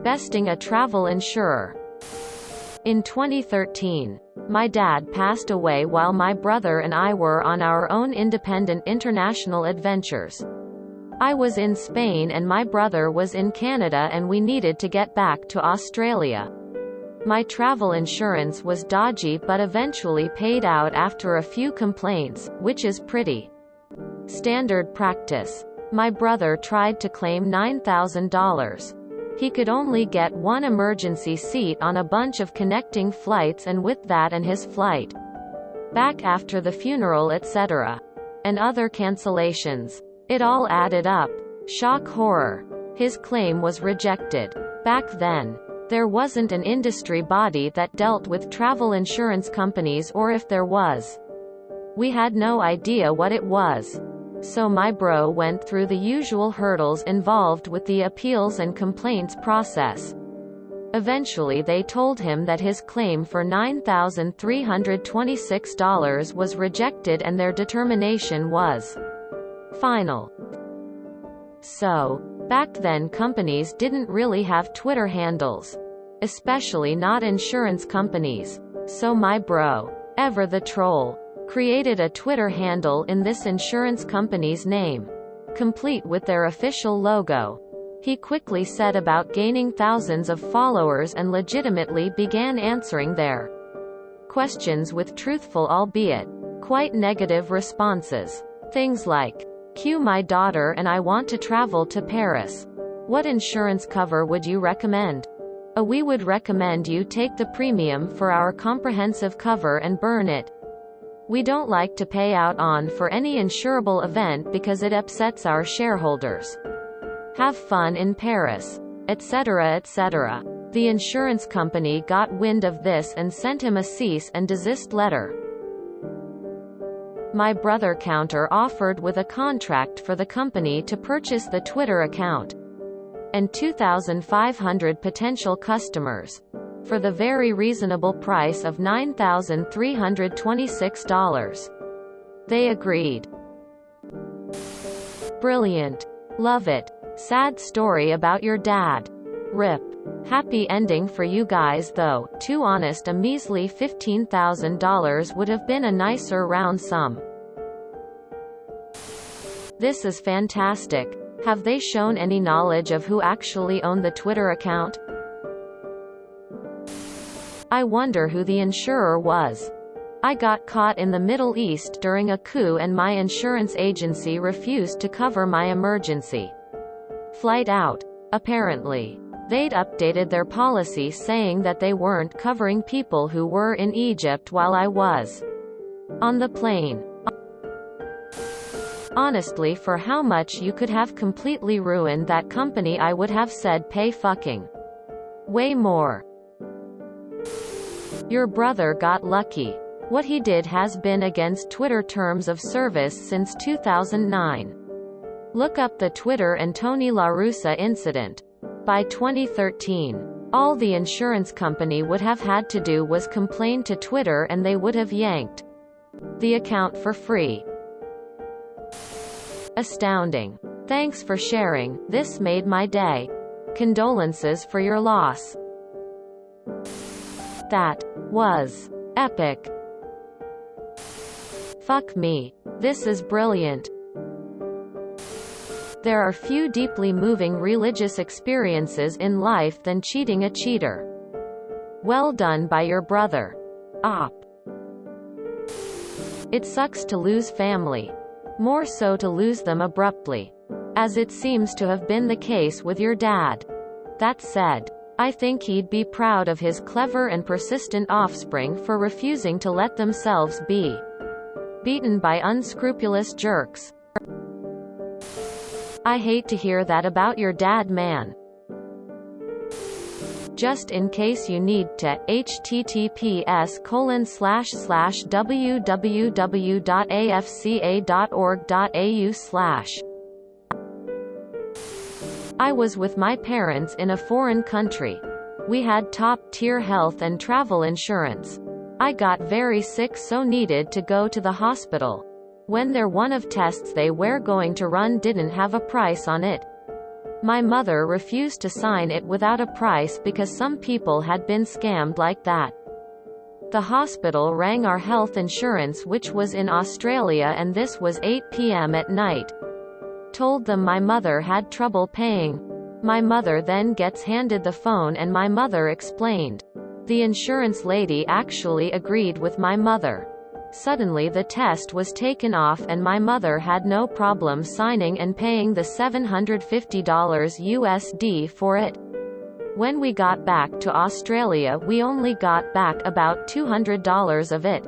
Besting a travel insurer. In 2013, my dad passed away while my brother and I were on our own independent international adventures. I was in Spain and my brother was in Canada, and we needed to get back to Australia. My travel insurance was dodgy but eventually paid out after a few complaints, which is pretty standard practice. My brother tried to claim $9,000. He could only get one emergency seat on a bunch of connecting flights, and with that and his flight back after the funeral etc. and other cancellations, it all added up. Shock horror. His claim was rejected. Back then, there wasn't an industry body that dealt with travel insurance companies, or if there was, we had no idea what it was. So my bro went through the usual hurdles involved with the appeals and complaints process. Eventually they told him that his claim for $9,326 was rejected and their determination was final. So, back then companies didn't really have Twitter handles. Especially not insurance companies. So my bro, Ever the Troll, created a Twitter handle in this insurance company's name, complete with their official logo. He quickly set about gaining thousands of followers and legitimately began answering their questions with truthful, albeit quite negative, responses. Things like, "Cue my daughter and I want to travel to Paris. What insurance cover would you recommend? We would recommend you take the premium for our comprehensive cover and burn it. We don't like to pay out on for any insurable event because it upsets our shareholders. Have fun in Paris," etc. etc. The insurance company got wind of this and sent him a cease and desist letter. My brother counter-offered with a contract for the company to purchase the Twitter account and 2,500 potential customers for the very reasonable price of $9,326. They agreed. Brilliant. Love it. Sad story about your dad. RIP. Happy ending for you guys though, too honest. A measly $15,000 would have been a nicer round sum. This is fantastic. Have they shown any knowledge of who actually owned the Twitter account? I wonder who the insurer was. I got caught in the Middle East during a coup and my insurance agency refused to cover my emergency flight out. Apparently, they'd updated their policy saying that they weren't covering people who were in Egypt while I was on the plane. Honestly, for how much you could have completely ruined that company, I would have said pay fucking way more. Your brother got lucky. What he did has been against Twitter terms of service since 2009. Look up the Twitter and Tony La Russa incident. By 2013, all the insurance company would have had to do was complain to Twitter and they would have yanked the account for free. Astounding. Thanks for sharing, this made my day. Condolences for your loss. That was epic. Fuck me. This is brilliant. There are few deeply moving religious experiences in life than cheating a cheater. Well done by your brother. Op. It sucks to lose family. More so to lose them abruptly, as it seems to have been the case with your dad. That said, I think he'd be proud of his clever and persistent offspring for refusing to let themselves be beaten by unscrupulous jerks. I hate to hear that about your dad, man. Just in case you need to, https://www.afca.org.au/. I was with my parents in a foreign country. We had top-tier health and travel insurance. I got very sick so needed to go to the hospital. When their one of tests they were going to run didn't have a price on it. My mother refused to sign it without a price because some people had been scammed like that. The hospital rang our health insurance, which was in Australia, and this was 8 p.m. at night. Told them my mother had trouble paying. My mother then gets handed the phone and my mother explained. The insurance lady actually agreed with my mother. Suddenly the test was taken off and my mother had no problem signing and paying the $750 USD for it. When we got back to Australia, we only got back about $200 of it.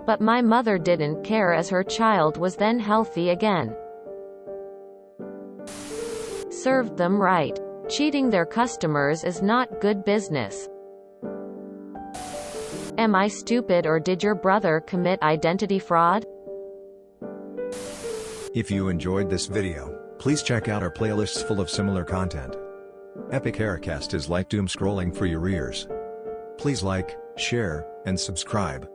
But my mother didn't care as her child was then healthy again. Served them right. Cheating their customers is not good business. Am I stupid, or did your brother commit identity fraud? If you enjoyed this video, please check out our playlists full of similar content. Epic Haircast is like doom scrolling for your ears. Please like, share, and subscribe.